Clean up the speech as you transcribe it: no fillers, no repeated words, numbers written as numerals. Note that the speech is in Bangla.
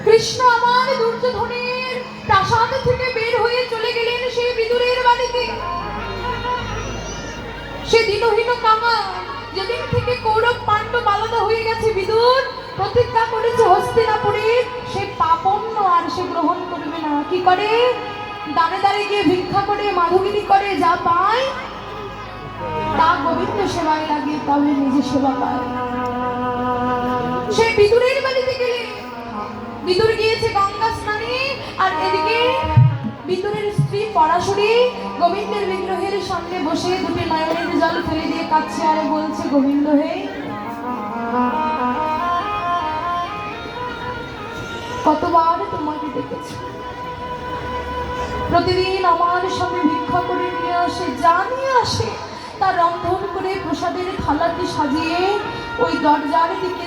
কৃষ্ণ আমার দুর্যোধনের প্রাসাদ থেকে বের হয়ে চলে গেলেন সেই বিদুরের বাড়িতে। সে দিনহীন কামা, যেদিন থেকে কৌরব পাণ্ডব আলাদা হয়ে গেছে, বিদুর প্রতিজ্ঞা করেছে হস্তিনাপুরের সে পাপন্য আর সে গ্রহণ করবে না। কি করে? দাঁড়ে দাঁড়ে গিয়ে ভিক্ষা করে, মাধুগিরি করে, যা পায় তা গোবিন্দ সেবায় লাগে, তবে নিজে সেবা পায়। সে বিদুরের বাড়িতে গেলে বিদুর গিয়েছে গঙ্গা স্নানে, আর এদিকে বিদুরের স্ত্রী পরাশরী গোবিন্দের বিগ্রহের সামনে বসে দুটি নয়নের জল ফেলে দিয়ে কাঁদছে আর বলছে, গোবিন্দ হে, কতবার তোমাকে দেখেছি, প্রতিদিন আমার সামনে ভিক্ষা করে নিয়ে আসে, যা নিয়ে আসে তা রন্ধন করে প্রসাদের থালাটি সাজিয়ে ওই দরজার দিকে